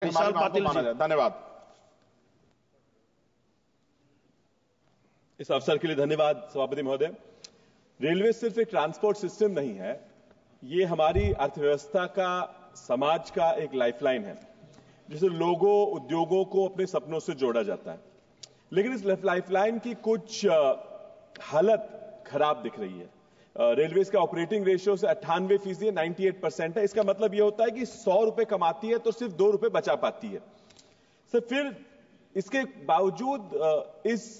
विशाल पाटिल जी। धन्यवाद। इस अवसर के लिए धन्यवाद सभापति महोदय। रेलवे सिर्फ एक ट्रांसपोर्ट सिस्टम नहीं है, ये हमारी अर्थव्यवस्था का, समाज का एक लाइफलाइन है, जिसे लोगों, उद्योगों को अपने सपनों से जोड़ा जाता है। लेकिन इस लाइफलाइन की कुछ हालत खराब दिख रही है। रेलवे का ऑपरेटिंग रेशियो से 98% है, 98% है। इसका मतलब यह होता है कि 100 रुपए कमाती है तो सिर्फ 2 रुपए बचा पाती है। सर, फिर इसके बावजूद इस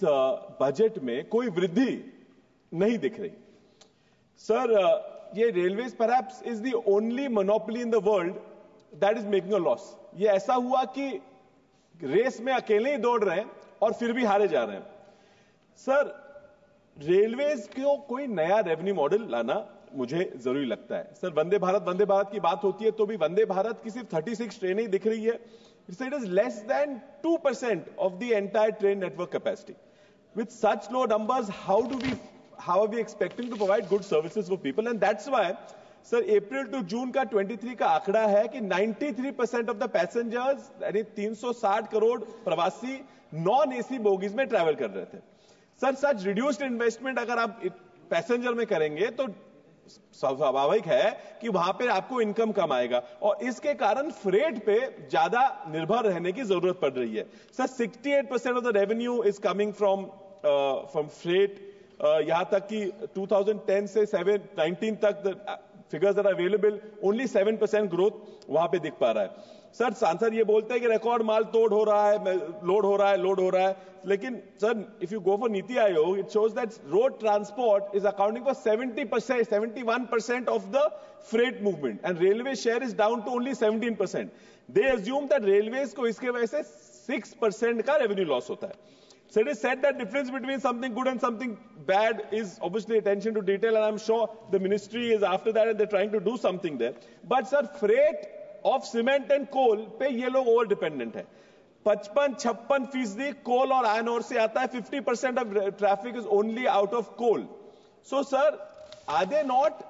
बजट में कोई वृद्धि नहीं दिख रही। सर, ये railways perhaps is the only monopoly in the world that is making a loss. ये ऐसा हुआ कि रेस में अकेले ही दौड़ रहे हैं और फिर भी हारे जा रहे हैं। सर, रेलवेज को कोई नया रेवेन्यू मॉडल लाना मुझे जरूरी लगता है। सर, वंदे भारत की बात होती है तो भी वंदे भारत की सिर्फ 36 ट्रेनें दिख रही है। It is less than 2% of the entire train network capacity. With such low numbers, how are we expecting to provide good services for people? And that's why, sir, April to June का 23 का आंकड़ा है कि 93% of the passengers, यानी 360 करोड़ प्रवासी non AC bogies में travel कर रहे थे। सर, सच रिड्यूस्ड इन्वेस्टमेंट अगर आप पैसेंजर में करेंगे तो स्वाभाविक है कि वहां पे आपको इनकम कम आएगा और इसके कारण फ्रेट पे ज्यादा निर्भर रहने की जरूरत पड़ रही है। Sir, 68% of the revenue is coming from freight. यहां तक कि 2010 से 19 तक figures are available, only 7% growth वहां पे दिख पा रहा है। सर, सांसद ये बोलते हैं कि रिकॉर्ड माल लोड हो रहा है, लेकिन sir, if you go for NITI Aayog, it shows that road transport is accounting for 70%, 71% of the freight movement and railway share is down to only 17%। They assume that railways को इसके वजह से 6% का रेवेन्यू लॉस होता है। So it is said that difference between something good and something bad is obviously attention to detail, and I'm sure the ministry is after that and they're trying to do something there. But sir, freight of cement and coal पे ये लोग over dependent है। 55-56% coal और iron ore से आता है। 50% of traffic is only out of coal. So sir, are they not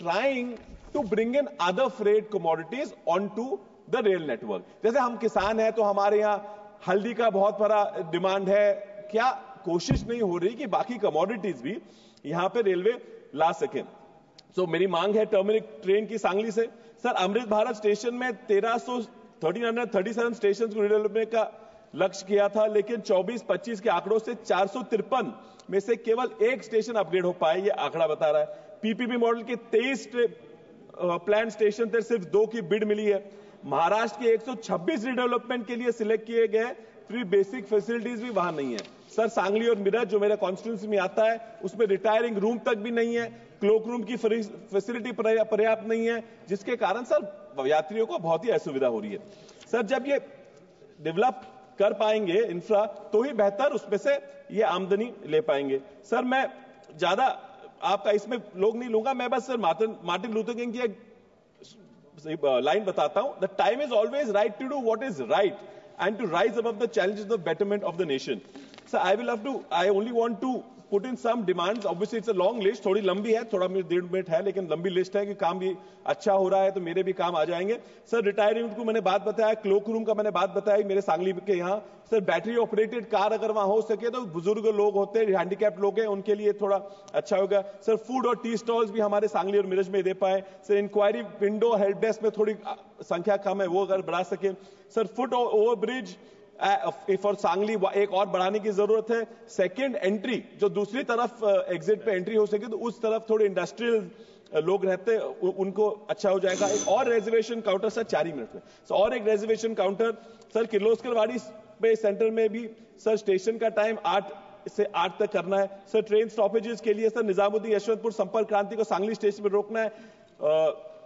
trying to bring in other freight commodities onto the rail network? जैसे हम किसान हैं तो हमारे यहाँ हल्दी का बहुत बड़ा डिमांड है, क्या कोशिश नहीं हो रही कि बाकी कमोडिटीज भी यहां पे रेलवे ला सके? सो मेरी मांग है टर्मरिक ट्रेन की सांगली से। सर, अमृत भारत स्टेशन में 1337 स्टेशन को रिडेवलपमेंट का लक्ष्य किया था, लेकिन 24-25 के आंकड़ों से 453 में से केवल एक स्टेशन अपग्रेड हो पाए, ये आंकड़ा बता रहा है। पीपीपी मॉडल के 23 प्लान स्टेशन थे, सिर्फ 2 की बिड मिली है। महाराष्ट्र के 126 रिडेवलपमेंट के लिए सिलेक्ट किए गए, फिर बेसिक फैसिलिटीज भी वहां नहीं है। सर, सांगली और मिरज जो मेरे कॉन्स्टिट्यूंसी में आता है, उसमें रिटायरिंग रूम तक भी नहीं है, क्लोक रूम की फैसिलिटी पर्याप्त नहीं है, जिसके कारण सर यात्रियों को बहुत ही असुविधा हो रही है। सर, जब ये डेवलप कर पाएंगे इंफ्रा तो ही बेहतर उसमें से ये आमदनी ले पाएंगे। सर, मैं ज्यादा आपका इसमें लोग नहीं लूंगा, मैं बस सर मार्टिन लूथर किंग की लाइन बताता हूं। The time is always right to do what is right and to rise above the challenges of betterment of the nation. So I only want to put in some demands. Obviously it's a long list, थोड़ी लंबी है, थोड़ा मेरे 1.5 minute है, लेकिन लंबी list है कि काम भी अच्छा हो रहा है तो मेरे भी काम आ जाएंगे। सर, रिटायरिंग को मैंने बात बताया, क्लोक रूम का मैंने बात बताई मेरे सांगली के यहाँ। सर, बैटरी ऑपरेटेड कार अगर वहां हो सके तो बुजुर्ग लोग होते हैं, हैंडीकैप्ड लोग हैं, उनके लिए थोड़ा अच्छा होगा। सर, फूड और टी स्टॉल्स भी हमारे सांगली और मिरज में दे पाए। Sir, inquiry window help desk में थोड़ी संख्या कम है, वो अगर बढ़ा सके। Sir, foot over bridge for Sangli एक और बढ़ाने की जरूरत है। सेकेंड एंट्री जो दूसरी तरफ एग्जिट पे एंट्री हो सके तो उस तरफ थोड़े इंडस्ट्रियल लोग रहते हैं, उनको अच्छा हो जाएगा। एक और रिजर्वेशन काउंटर सर 4 मिनट में, सर और एक रिजर्वेशन काउंटर सर किर्लोस्करवाड़ी पे सेंटर में भी सर स्टेशन का टाइम 8 से 8 तक करना है। सर, ट्रेन स्टॉपेजेस के लिए सर निजामुद्दीन यशवंतपुर संपर्क क्रांति को सांगली स्टेशन में रोकना है।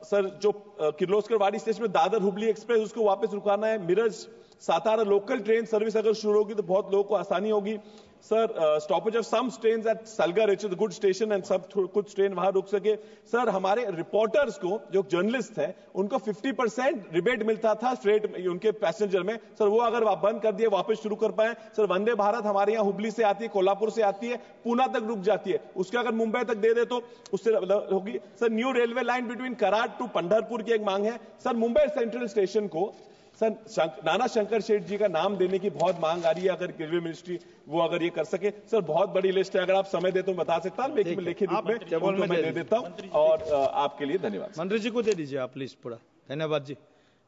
सर, जो किर्लोस्करवाड़ी स्टेशन में दादर हुबली एक्सप्रेस उसको वापस रुकाना है। Miraj Satara local train service अगर शुरू होगी तो बहुत लोगों को आसानी होगी। Sir, stoppage of some train at Salgar, it's a good station and सब कुछ ट्रेन वहां रुक सके। सर, हमारे रिपोर्टर्स को जो जर्नलिस्ट हैं उनको 50% रिबेट मिलता था फ्रेट उनके पैसेंजर में, सर वो अगर बंद कर दिए वापस शुरू कर पाए। सर, वंदे भारत हमारे यहाँ हुबली से आती है, कोल्हापुर से आती है, पूना तक रुक जाती है, उसके अगर मुंबई तक दे दे तो उससे होगी। Sir, new railway line between Karad to Pandharpur की एक मांग है। सर, मुंबई सेंट्रल स्टेशन को सर नाना शंकर शेठ जी का नाम देने की बहुत मांग आ रही है, अगर रेलवे मिनिस्ट्री वो अगर ये कर सके। सर बहुत बड़ी लिस्ट है, अगर आप समय दे तो बता सकता हूं, लेकिन लिखित रूप में मैं दे देता हूं। और आपके लिए धन्यवाद। मंत्री जी को दे दीजिए आप लिस्ट पूरा। धन्यवाद जी।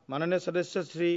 माननीय सदस्य श्री